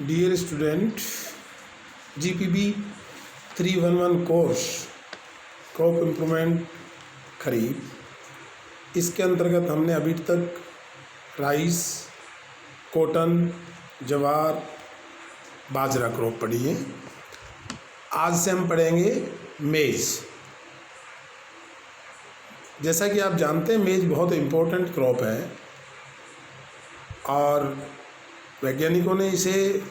Dear student, GPB 311 course crop improvement kharif, इसके अंतर्गत हमने अभी तक rice, cotton, jowar, bajra crop पढ़ी है। आज से हम पढ़ेंगे मेज। जैसा कि आप जानते हैं मेज बहुत इम्पोर्टेंट क्रॉप है और वैज्ञानिकों ने इसे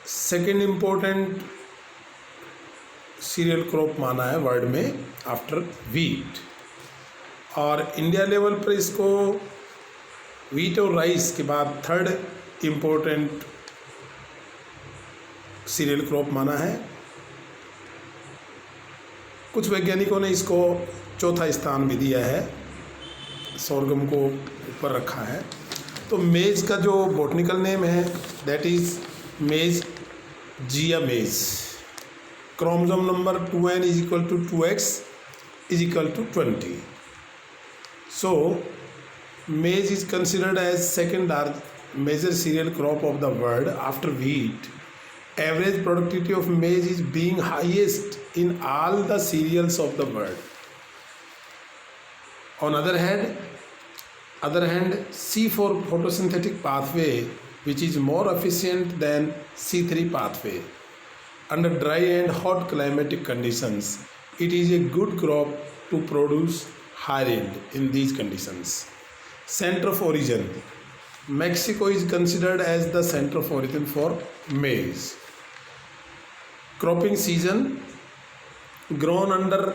सेकेंड इम्पोर्टेंट सीरियल क्रॉप माना है वर्ल्ड में आफ्टर वीट। और इंडिया लेवल पर इसको वीट और राइस के बाद थर्ड इम्पोर्टेंट सीरियल क्रॉप माना है। कुछ वैज्ञानिकों ने इसको चौथा स्थान भी दिया है, सोरगम को ऊपर रखा है। तो मेज का जो बॉटनिकल नेम है दैट इज मेज जिया मेज। Chromosome number 2n is equal to 2x is equal to 20. So maize is considered as second major cereal crop of the world after wheat. Average productivity of maize is being highest in all the cereals of the world. On other hand, C4 photosynthetic pathway, which is more efficient than C3 pathway. Under dry and hot climatic conditions, it is a good crop to produce high yield in these conditions. Center of origin. Mexico is considered as the center of origin for maize. Cropping season. Grown under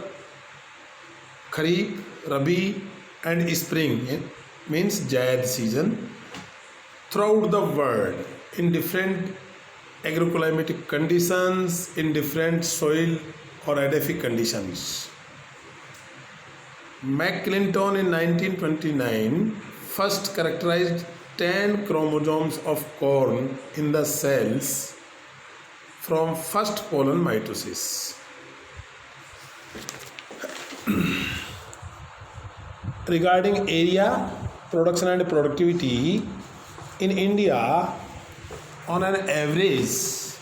Kharif, Rabi and Spring, means Zaid season, throughout the world in different agroclimatic conditions, in different soil or edaphic conditions. McClinton in 1929 first characterized 10 chromosomes of corn in the cells from first pollen mitosis. Regarding area, production and productivity, in India, on an average,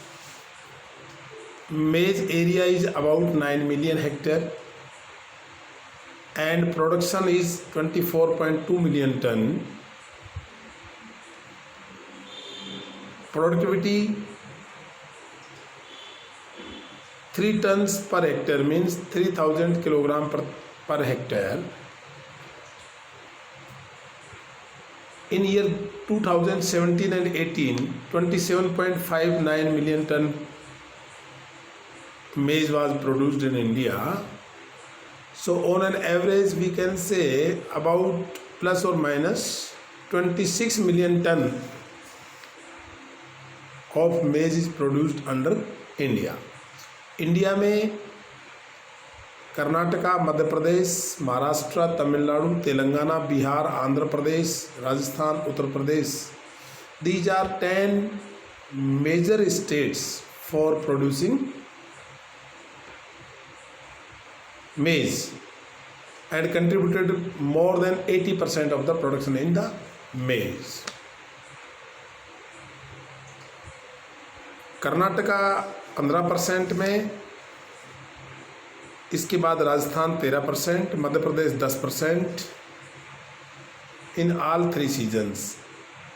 maize area is about 9 million hectare and production is 24.2 million ton. Productivity 3 tons per hectare means 3000 kilogram per hectare. In year 2017 and 18, 27.59 million ton maize was produced in India. So on an average we can say about plus or minus 26 million ton of maize is produced under India. India में Karnataka, Madhya Pradesh, Maharashtra, Tamil Nadu, Telangana, Bihar, Andhra Pradesh, Rajasthan, Uttar Pradesh, these are 10 major states for producing maize and contributed more than 80% of the production in the maize. Karnataka 15% में, इसके बाद Rajasthan 13%, Madhya Pradesh 10% in all 3 seasons.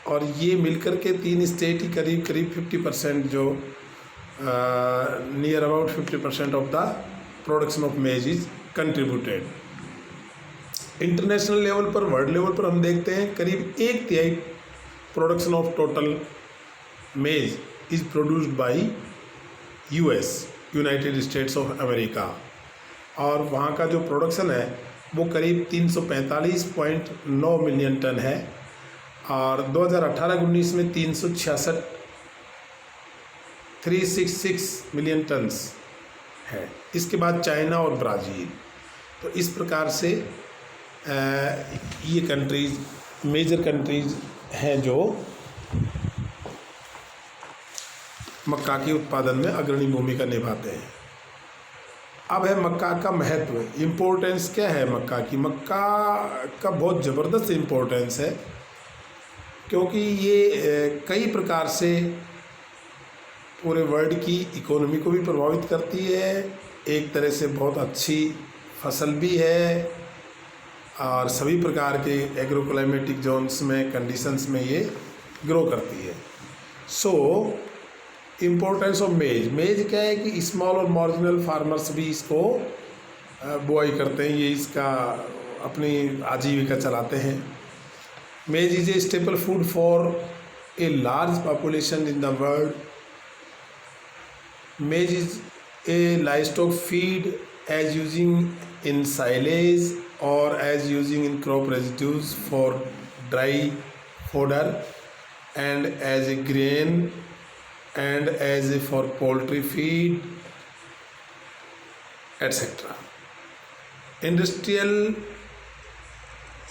और ये मिलकर के 3 state ही करीब 50% जो near about 50% of the production of मेज इज कंट्रीब्यूटेड। इंटरनेशनल लेवल पर, वर्ल्ड लेवल पर हम देखते हैं करीब 1/3 प्रोडक्शन ऑफ टोटल मेज is produced by US, United states of America, और वहाँ का जो प्रोडक्शन है वो करीब 345.9 मिलियन टन है और 2018-19 में 366 मिलियन टन्स है। इसके बाद चाइना और ब्राज़ील। तो इस प्रकार से ये कंट्रीज मेजर कंट्रीज हैं जो मक्का के उत्पादन में अग्रणी भूमिका निभाते हैं। अब है मक्का का महत्व, इम्पोर्टेंस क्या है मक्का की। मक्का का बहुत ज़बरदस्त इम्पोर्टेंस है। क्योंकि ये कई प्रकार से पूरे वर्ल्ड की इकोनॉमी को भी प्रभावित करती है, एक तरह से बहुत अच्छी फसल भी है, और सभी प्रकार के एग्रोक्लाइमेटिक जोन्स में कंडीशंस में ये ग्रो करती है। सो इम्पोर्टेंस ऑफ मेज क्या है कि स्मॉल और मार्जिनल फार्मर्स भी इसको बुआई करते हैं, ये इसका अपनी आजीविका चलाते हैं। Maize is a staple food for a large population in the world. Maize is a livestock feed as using in silage or as using in crop residues for dry fodder, and as a grain, and as a for poultry feed, etc. Industrial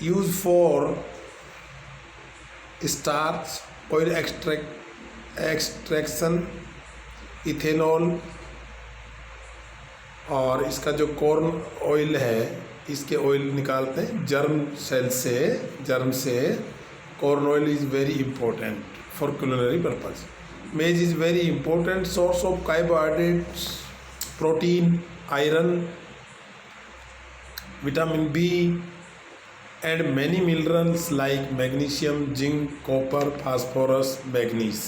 use for starch, oil extraction, ethanol, और इसका जो corn oil है, इसके oil निकालते हैं germ से corn oil is very important for culinary purpose. Maize is very important source of carbohydrates, protein, iron, vitamin B and many minerals like magnesium, zinc, copper, phosphorus, manganese.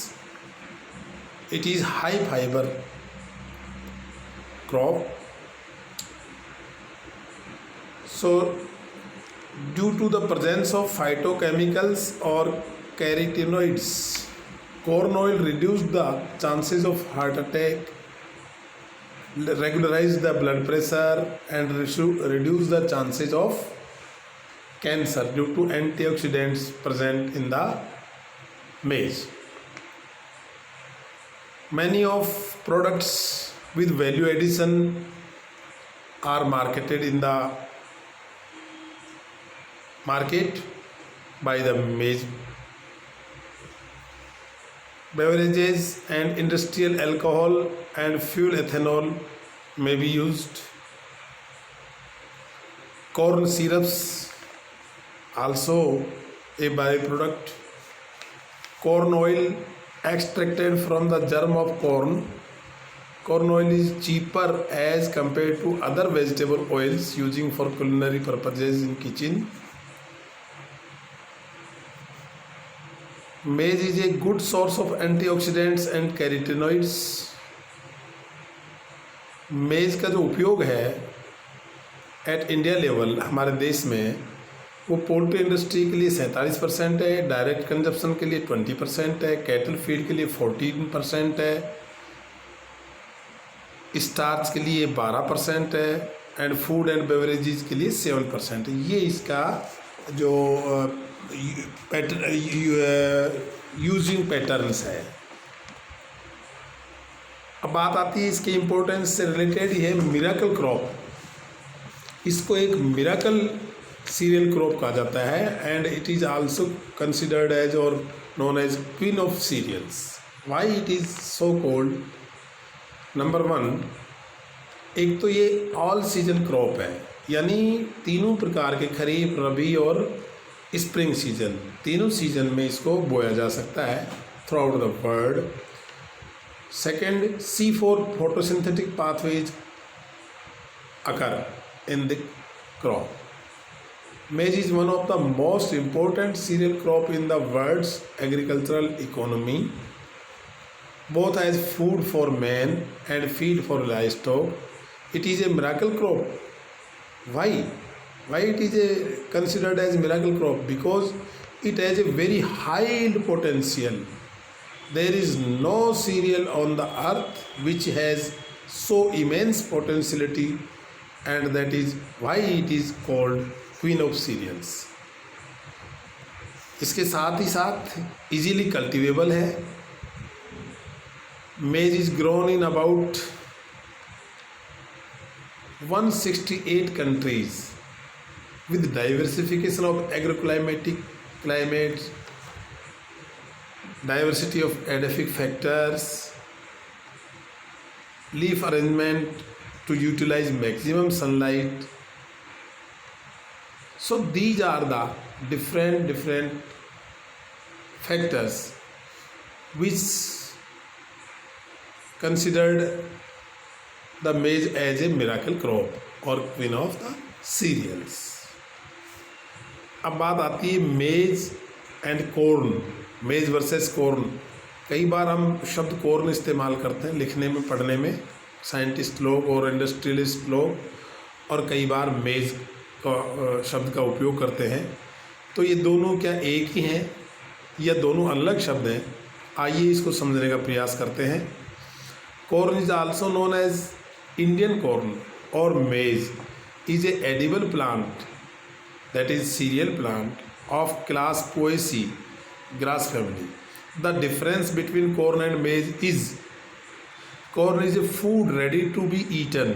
It is high fibre crop. So due to the presence of phytochemicals or carotenoids, corn oil reduce the chances of heart attack, regularize the blood pressure, and reduce the chances of cancer due to antioxidants present in the maize. Many of products with value addition are marketed in the market by the maize. Beverages and industrial alcohol and fuel ethanol may be used. Corn syrups also a byproduct. Corn oil extracted from the germ of corn. Corn oil is cheaper as compared to other vegetable oils using for culinary purposes in kitchen. Maize is a good source of antioxidants and carotenoids. मेज़ का जो उपयोग है eight India level हमारे देश में, वो poultry industry के लिए 47% है, डायरेक्ट कंजप्शन के लिए 20% है, कैटल फीड के लिए 14% है, स्टार्च के लिए 12% है, एंड फूड एंड बेवरेजेस के लिए 7% है। ये इसका जो यूजिंग पैटर्न्स है। अब बात आती है इसके इम्पोर्टेंस से रिलेटेड, ये मिरेकल क्रॉप। इसको एक मिरेकल सीरियल क्रॉप कहा जाता है, and it is also considered as और known as queen of cereals. Why it is so called? Number 1, एक तो ये ऑल सीजन क्रॉप है, यानी तीनों प्रकार के खरीफ, रबी और स्प्रिंग सीजन, तीनों सीजन में इसको बोया जा सकता है through out the world. Second, C4 photosynthetic pathways occur in the crop. Maize is one of the most important cereal crop in the world's agricultural economy, both as food for man and feed for livestock. It is a miracle crop. Why? Why it is considered as miracle crop? Because it has a very high yield potential. There is no cereal on the earth which has so immense potentiality, and that is why it is called queen of cereals. इसके साथ ही साथ easily cultivable है। Maize is grown in about 168 countries with diversification of agroclimatic climates, diversity of edaphic factors, leaf arrangement to utilize maximum sunlight. So these are the different factors which considered the maize as a miracle crop or queen of the cereals. अब बात आती है मेज and corn, मेज versus corn. कई बार हम शब्द corn इस्तेमाल करते हैं लिखने में, पढ़ने में, साइंटिस्ट लोग और इंडस्ट्रियलिस्ट लोग, और कई बार मेज का शब्द का उपयोग करते हैं। तो ये दोनों क्या एक ही हैं या दोनों अलग शब्द हैं? आइए इसको समझने का प्रयास करते हैं। Corn is also known as Indian corn और maize is a edible plant that is cereal plant of class Poaceae grass family. The difference between corn and maize is corn is a food ready to be eaten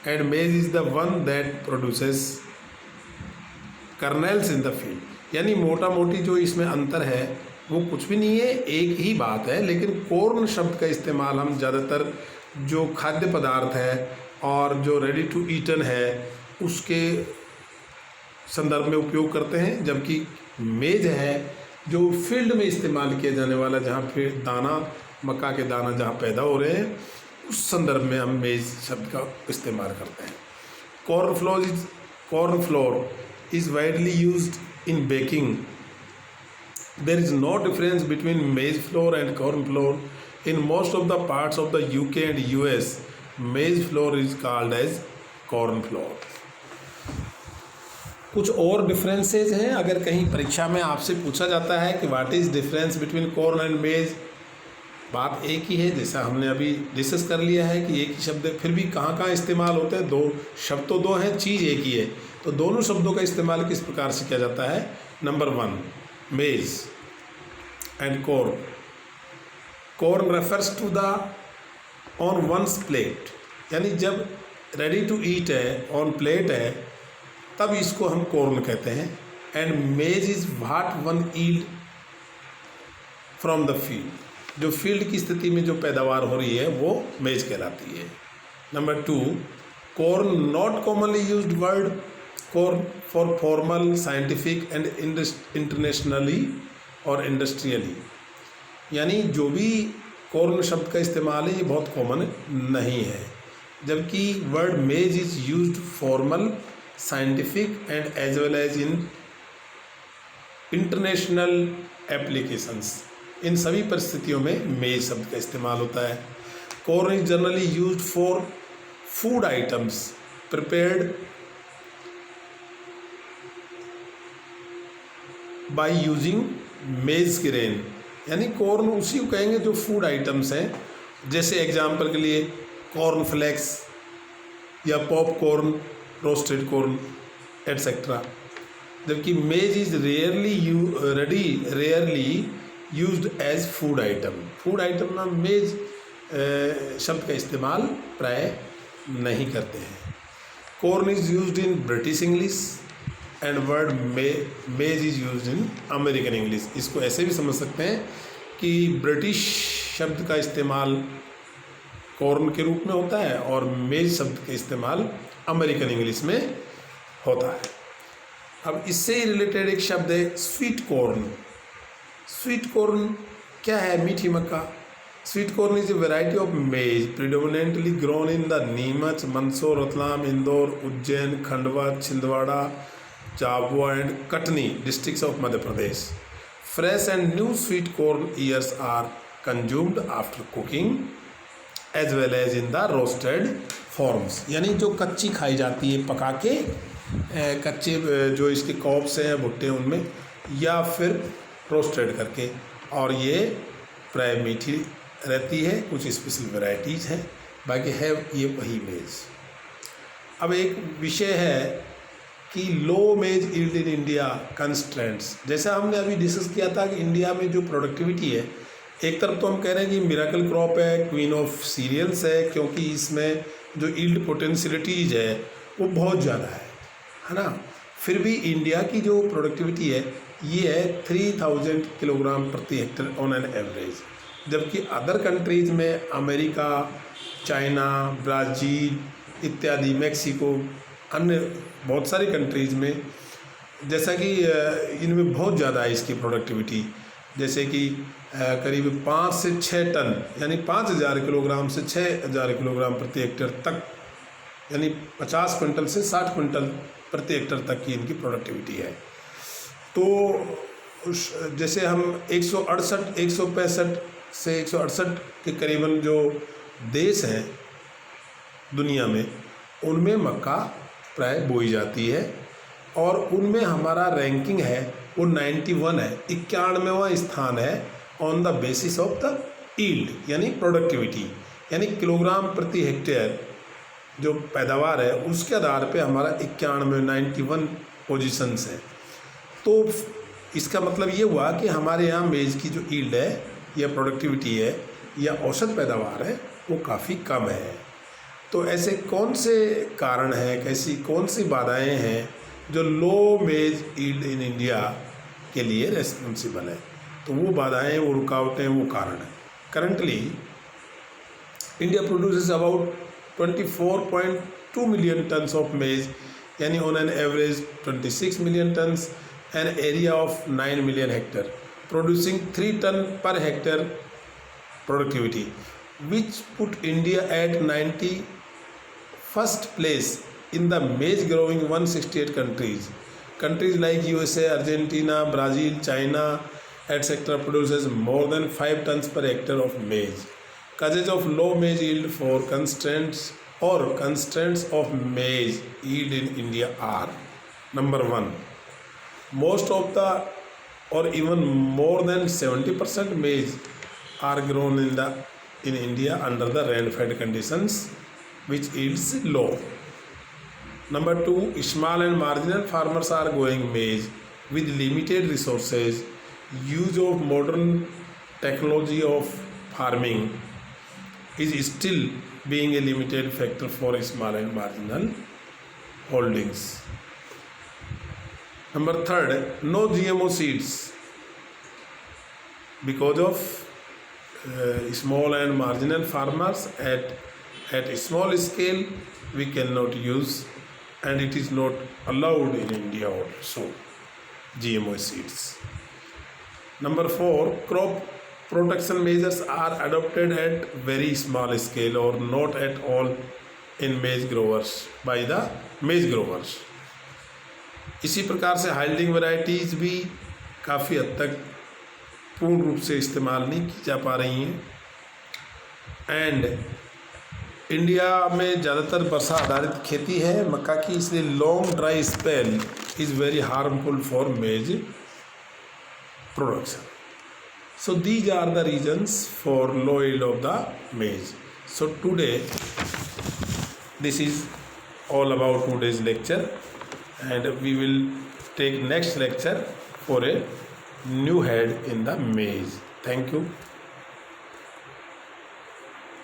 and maize is the one that produces kernels in the field. यानी मोटा मोटी जो इसमें अंतर है वो कुछ भी नहीं है, एक ही बात है। लेकिन कॉर्न शब्द का इस्तेमाल हम ज़्यादातर जो खाद्य पदार्थ है और जो रेडी टू ईटन है उसके संदर्भ में उपयोग करते हैं, जबकि मेज है जो फील्ड में इस्तेमाल किया जाने वाला, जहाँ फिर दाना, मक्का के दाना जहाँ पैदा हो रहे हैं, उस संदर्भ में हम मेज शब्द का इस्तेमाल करते हैं। Corn flour is widely used in baking. There is no difference between maize flour and corn flour. In most of the parts of the UK and US maize flour is called as corn flour. कुछ और differences हैं। अगर कहीं परीक्षा में आपसे पूछा जाता है कि what is difference between corn and मेज, बात एक ही है, जैसा हमने अभी डिस्कस कर लिया है कि एक ही शब्द है, फिर भी कहाँ कहाँ इस्तेमाल होते हैं? दो शब्द तो दो हैं, चीज़ एक ही है। तो दोनों शब्दों का इस्तेमाल किस प्रकार से किया जाता है? Number 1, maize and corn. Corn refers to the on once plate, यानी जब रेडी टू ईट है, ऑन प्लेट है, तब इसको हम कॉर्न कहते हैं। एंड मेज is what one yield from the field, जो फील्ड की स्थिति में जो पैदावार हो रही है वो मेज कहलाती है। Number 2, corn not commonly used word corn for formal, scientific and internationally और इंडस्ट्रियली, यानी जो भी कॉर्न शब्द का इस्तेमाल है ये बहुत कॉमन नहीं है, जबकि word maize is used formal, scientific and as well as in international applications. इन सभी परिस्थितियों में मेज शब्द का इस्तेमाल होता है। Corn is generally used for food items prepared by using maize grain, यानी कॉर्न उसी को कहेंगे जो फूड आइटम्स हैं, जैसे एग्जाम्पल के लिए कॉर्न फ्लेक्स या पॉपकॉर्न, रोस्टेड कॉर्न एटसेट्रा। जबकि maize is rarely used as food item. Food item में मेज शब्द का इस्तेमाल प्राय नहीं करते हैं। Corn is used in British English and word maize is used in American English. इसको ऐसे भी समझ सकते हैं कि ब्रिटिश शब्द का इस्तेमाल कॉर्न के रूप में होता है और मेज शब्द का इस्तेमाल अमेरिकन इंग्लिश में होता है। अब इससे ही रिलेटेड एक शब्द है स्वीट कॉर्न। स्वीट कॉर्न क्या है? मीठी मक्का। Sweet corn is a variety of maize predominantly grown in the Neemuch, Mandsaur, Ratlam, Indore, Ujjain, Khandwa, Chhindwara, Jhabua and Katni districts of Madhya Pradesh. Fresh and new sweet corn ears are consumed after cooking as well as in the roasted forms, यानी जो कच्ची खाई जाती है पका के, कच्चे जो इसके कॉब्स हैं, भुट्टे उनमें, या फिर रोस्टेड करके, और ये प्राय मीठी रहती है। कुछ स्पेशल वैरायटीज़ हैं, बाकी है ये वही मेज। अब एक विषय है कि लो मेज यील्ड इन इंडिया कंस्ट्रेंट्स। जैसा हमने अभी डिस्कस किया था कि इंडिया में जो प्रोडक्टिविटी है, एक तरफ तो हम कह रहे हैं कि मिरेकल क्रॉप है, क्वीन ऑफ सीरियल्स है, क्योंकि इसमें जो यील्ड पोटेंशियलिटीज है वो बहुत ज़्यादा है ना। फिर भी इंडिया की जो प्रोडक्टिविटी है ये है 3000 किलोग्राम प्रति हेक्टेयर ऑन एन एवरेज, जबकि अदर कंट्रीज़ में अमेरिका, चाइना, ब्राज़ील इत्यादि, मैक्सिको, अन्य बहुत सारी कंट्रीज़ में, जैसा कि इनमें बहुत ज़्यादा है इसकी प्रोडक्टिविटी, जैसे कि करीब 5 से 6 टन यानी 5,000 किलोग्राम से 6,000 किलोग्राम प्रति हेक्टेयर तक, यानी 50 क्विंटल से 60 क्विंटल प्रति हेक्टेयर तक की इनकी प्रोडक्टिविटी है। तो जैसे हम 168 165 से 168 के करीबन जो देश हैं दुनिया में, उनमें मक्का प्राय बोई जाती है और उनमें हमारा रैंकिंग है वो 91 है, 91वां स्थान है on the basis of the yield यानी प्रोडक्टिविटी, यानी किलोग्राम प्रति हेक्टेयर जो पैदावार है उसके आधार पे हमारा 91 पोजीशंस है। तो इसका मतलब ये हुआ कि हमारे यहाँ मेज़ की जो ईल्ड है या प्रोडक्टिविटी है या औसत पैदावार है वो काफ़ी कम है। तो ऐसे कौन से कारण हैं, कौन सी बाधाएं हैं जो लो मेज ईल्ड इन इंडिया के लिए रेस्पॉन्सिबल है? तो वो बाधाएं, वो रुकावटें, वो कारण हैं। Currently India produces about 24.2 million tons of maize, यानी on an average 26 million tons, an area of 9 million hectare, producing 3 ton per hectare productivity, which put India at 91st place in the maize growing 168 countries. Countries like USA, Argentina, Brazil, China, etc. produces more than 5 tons per hectare of maize. Causes of low maize yield for constraints of maize yield in India are: number 1, most of the or even more than 70% maize are grown in India under the rain-fed conditions, which yields low. Number 2, small and marginal farmers are growing maize with limited resources. Use of modern technology of farming is still being a limited factor for small and marginal holdings. Number 3, no GMO seeds because of small and marginal farmers at small scale we cannot use, and it is not allowed in India also, GMO seeds. Number 4, crop protection measures are adopted at very small scale or not at all in maize growers by the maize growers. इसी प्रकार से हाइल्डिंग varieties भी काफ़ी हद तक पूर्ण रूप से इस्तेमाल नहीं की जा पा रही हैं, एंड इंडिया में ज़्यादातर वर्षा आधारित खेती है मक्का की, इसलिए long dry spell is very harmful for maize production. So these are the reasons for low yield of the maize. So today this is all about today's lecture, and we will take next lecture for a new head in the maize. Thank you.